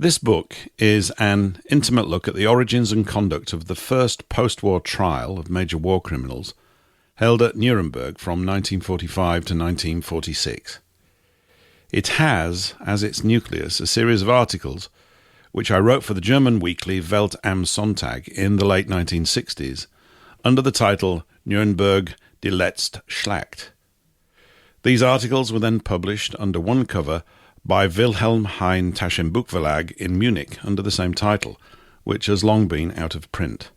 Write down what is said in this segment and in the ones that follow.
This book is an intimate look at the origins and conduct of the first post-war trial of major war criminals held at Nuremberg from 1945 to 1946. It has, as its nucleus, a series of articles which I wrote for the German weekly Welt am Sonntag in the late 1960s under the title Nuremberg, die letzte Schlacht. These articles were then published under one cover by Wilhelm Hein Taschenbuch Verlag in Munich under the same title, which has long been out of print.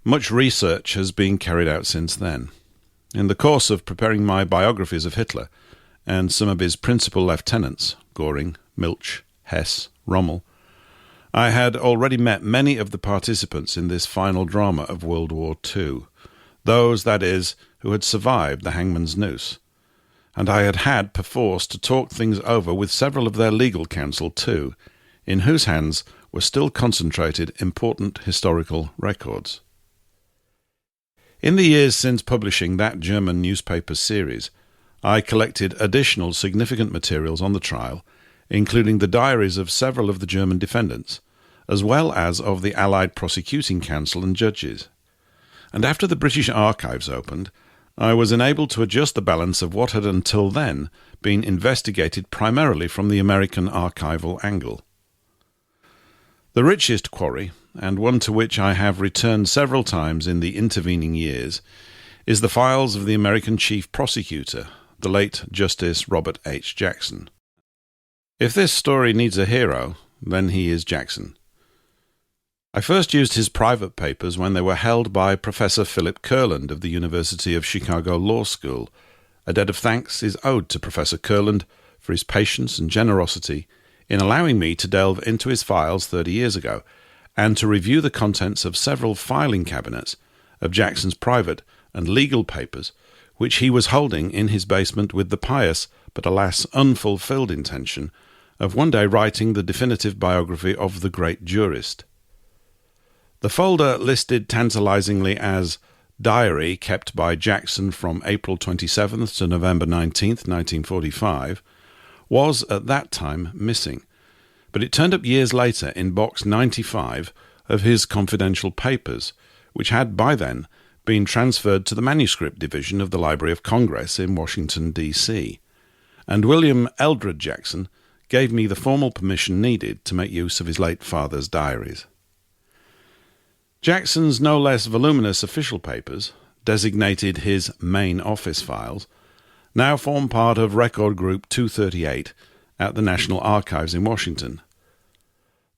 Much research has been carried out since then. In the course of preparing my biographies of Hitler and some of his principal lieutenants, Göring, Milch, Hess, Rommel, I had already met many of the participants in this final drama of World War II, those, that is, who had survived the hangman's noose, and I had perforce to talk things over with several of their legal counsel too, in whose hands were still concentrated important historical records. In the years since publishing that German newspaper series, I collected additional significant materials on the trial, including the diaries of several of the German defendants, as well as of the Allied prosecuting counsel and judges. And after the British archives opened, I was enabled to adjust the balance of what had until then been investigated primarily from the American archival angle. The richest quarry, and one to which I have returned several times in the intervening years, is the files of the American chief prosecutor, the late Justice Robert H. Jackson. If this story needs a hero, then he is Jackson. I first used his private papers when they were held by Professor Philip Kurland of the University of Chicago Law School. A debt of thanks is owed to Professor Kurland for his patience and generosity in allowing me to delve into his files 30 years ago and to review the contents of several filing cabinets of Jackson's private and legal papers, which he was holding in his basement with the pious but alas unfulfilled intention of one day writing the definitive biography of the great jurist. The folder listed tantalizingly as Diary kept by Jackson from April 27th to November 19th, 1945, was at that time missing, but it turned up years later in box 95 of his confidential papers, which had by then been transferred to the manuscript division of the Library of Congress in Washington, D.C., and William Eldred Jackson gave me the formal permission needed to make use of his late father's diaries. Jackson's no less voluminous official papers, designated his main office files, now form part of Record Group 238 at the National Archives in Washington.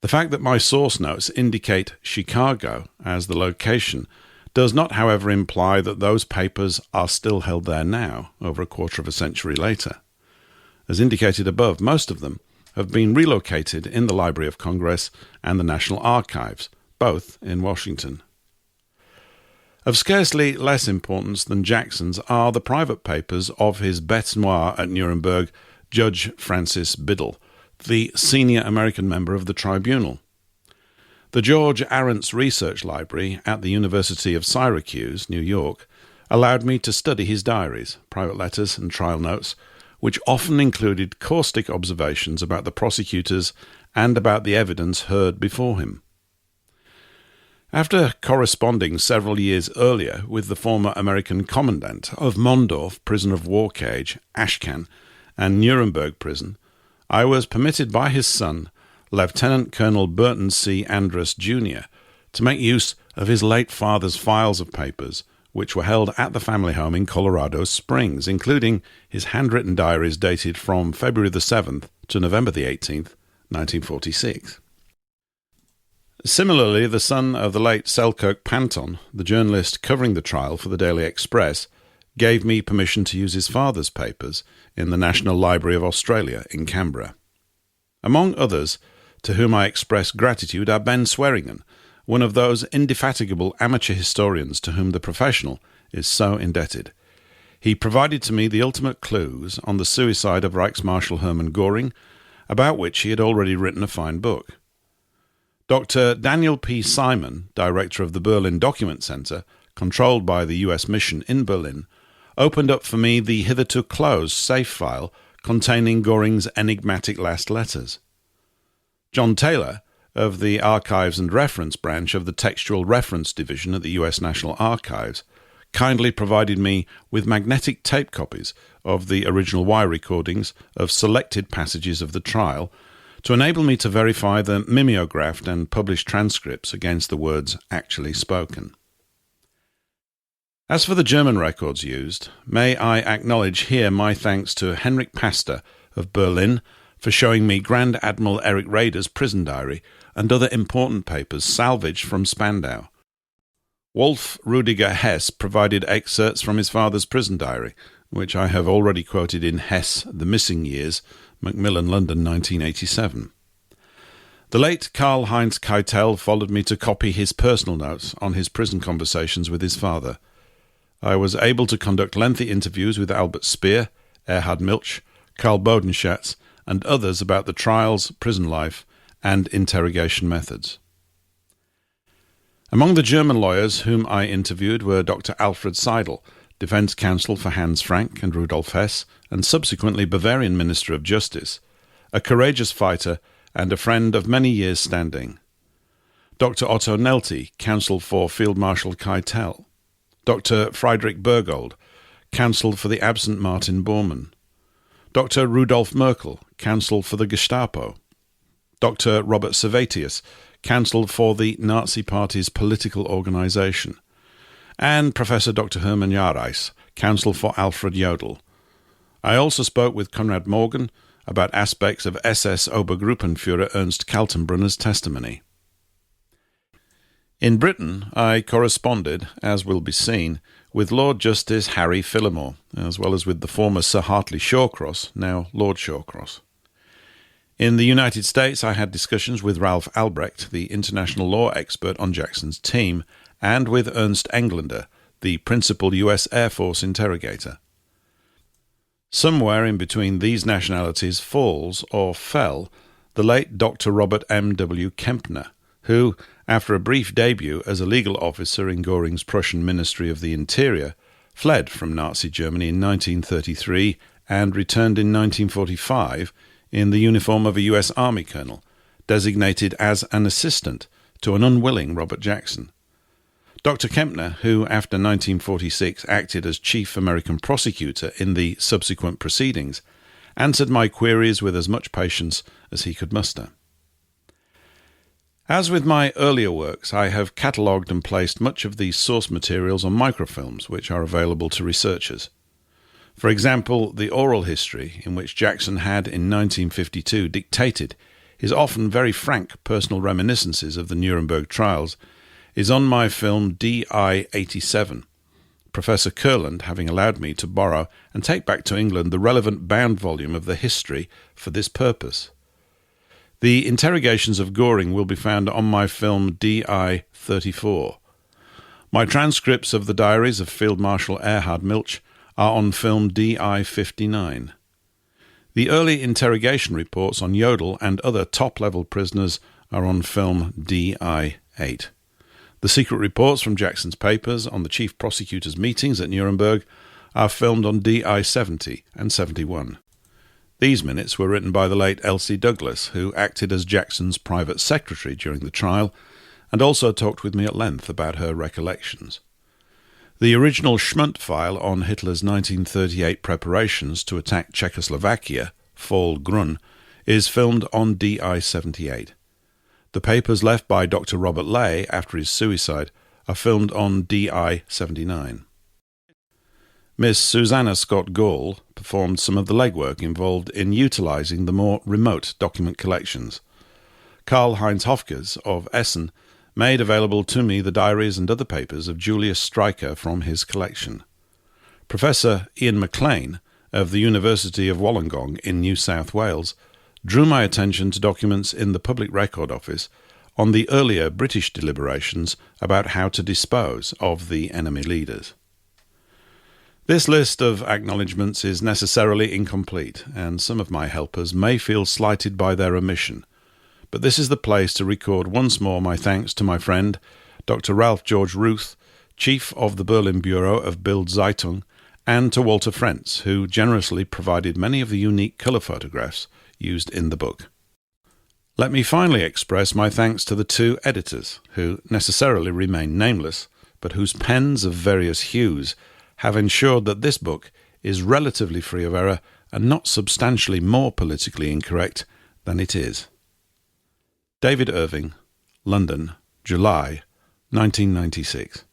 The fact that my source notes indicate Chicago as the location does not, however, imply that those papers are still held there now, over a quarter of a century later. As indicated above, most of them have been relocated in the Library of Congress and the National Archives, both in Washington. Of scarcely less importance than Jackson's are the private papers of his bête noire at Nuremberg, Judge Francis Biddle, the senior American member of the tribunal. The George Arendt's Research Library at the University of Syracuse, New York, allowed me to study his diaries, private letters and trial notes, which often included caustic observations about the prosecutors and about the evidence heard before him. After corresponding several years earlier with the former American commandant of Mondorf prison of war cage, Ashcan, and Nuremberg prison, I was permitted by his son, Lieutenant Colonel Burton C. Andrus, Jr., to make use of his late father's files of papers, which were held at the family home in Colorado Springs, including his handwritten diaries dated from February the 7th to November the 18th, 1946. Similarly, the son of the late Selkirk Panton, the journalist covering the trial for the Daily Express, gave me permission to use his father's papers in the National Library of Australia in Canberra. Among others, to whom I express gratitude, are Ben Swearingen, one of those indefatigable amateur historians to whom the professional is so indebted. He provided to me the ultimate clues on the suicide of Reichsmarshal Hermann Göring, about which he had already written a fine book. Dr. Daniel P. Simon, director of the Berlin Document Center, controlled by the U.S. Mission in Berlin, opened up for me the hitherto closed safe file containing Göring's enigmatic last letters. John Taylor, of the Archives and Reference branch of the Textual Reference Division at the U.S. National Archives, kindly provided me with magnetic tape copies of the original wire recordings of selected passages of the trial to enable me to verify the mimeographed and published transcripts against the words actually spoken. As for the German records used, may I acknowledge here my thanks to Henrik Pastor of Berlin for showing me Grand Admiral Erich Raeder's prison diary and other important papers salvaged from Spandau. Wolf Rudiger Hess provided excerpts from his father's prison diary, which I have already quoted in Hess, The Missing Years, Macmillan, London, 1987. The late Karl-Heinz Keitel followed me to copy his personal notes on his prison conversations with his father. I was able to conduct lengthy interviews with Albert Speer, Erhard Milch, Karl Bodenschatz, and others about the trials, prison life, and interrogation methods. Among the German lawyers whom I interviewed were Dr. Alfred Seidel, defense counsel for Hans Frank and Rudolf Hess, and subsequently Bavarian Minister of Justice, a courageous fighter and a friend of many years' standing. Dr. Otto Nelty, counsel for Field Marshal Keitel. Dr. Friedrich Bergold, counsel for the absent Martin Bormann. Dr. Rudolf Merkel, counsel for the Gestapo. Dr. Robert Servatius, counsel for the Nazi Party's political organization. And Professor Dr. Hermann Jareis, counsel for Alfred Jodl. I also spoke with Konrad Morgan about aspects of SS Obergruppenführer Ernst Kaltenbrunner's testimony. In Britain, I corresponded, as will be seen, with Lord Justice Harry Phillimore, as well as with the former Sir Hartley Shawcross, now Lord Shawcross. In the United States, I had discussions with Ralph Albrecht, the international law expert on Jackson's team, and with Ernst Englander, the principal U.S. Air Force interrogator. Somewhere in between these nationalities falls, or fell, the late Dr. Robert M. W. Kempner, who, after a brief debut as a legal officer in Göring's Prussian Ministry of the Interior, fled from Nazi Germany in 1933 and returned in 1945 in the uniform of a U.S. Army colonel, designated as an assistant to an unwilling Robert Jackson. Dr. Kempner, who after 1946 acted as chief American prosecutor in the subsequent proceedings, answered my queries with as much patience as he could muster. As with my earlier works, I have catalogued and placed much of these source materials on microfilms which are available to researchers. For example, the oral history in which Jackson had in 1952 dictated his often very frank personal reminiscences of the Nuremberg trials is on my film DI-87, Professor Kurland having allowed me to borrow and take back to England the relevant bound volume of the history for this purpose. The interrogations of Göring will be found on my film DI-34. My transcripts of the diaries of Field Marshal Erhard Milch are on film DI-59. The early interrogation reports on Jodl and other top-level prisoners are on film DI-8. The secret reports from Jackson's papers on the chief prosecutor's meetings at Nuremberg are filmed on DI-70 and 71. These minutes were written by the late Elsie Douglas, who acted as Jackson's private secretary during the trial, and also talked with me at length about her recollections. The original Schmundt file on Hitler's 1938 preparations to attack Czechoslovakia, Fall Grun, is filmed on DI-78. The papers left by Dr. Robert Ley after his suicide are filmed on DI-79. Miss Susanna Scott Gall performed some of the legwork involved in utilizing the more remote document collections. Karl-Heinz Hofkes of Essen made available to me the diaries and other papers of Julius Streicher from his collection. Professor Ian MacLean of the University of Wollongong in New South Wales drew my attention to documents in the Public Record Office on the earlier British deliberations about how to dispose of the enemy leaders. This list of acknowledgements is necessarily incomplete, and some of my helpers may feel slighted by their omission, but this is the place to record once more my thanks to my friend, Dr. Ralph George Ruth, Chief of the Berlin Bureau of Bild Zeitung, and to Walter Frentz, who generously provided many of the unique colour photographs used in the book. Let me finally express my thanks to the two editors, who necessarily remain nameless, but whose pens of various hues have ensured that this book is relatively free of error and not substantially more politically incorrect than it is. David Irving, London, July 1996.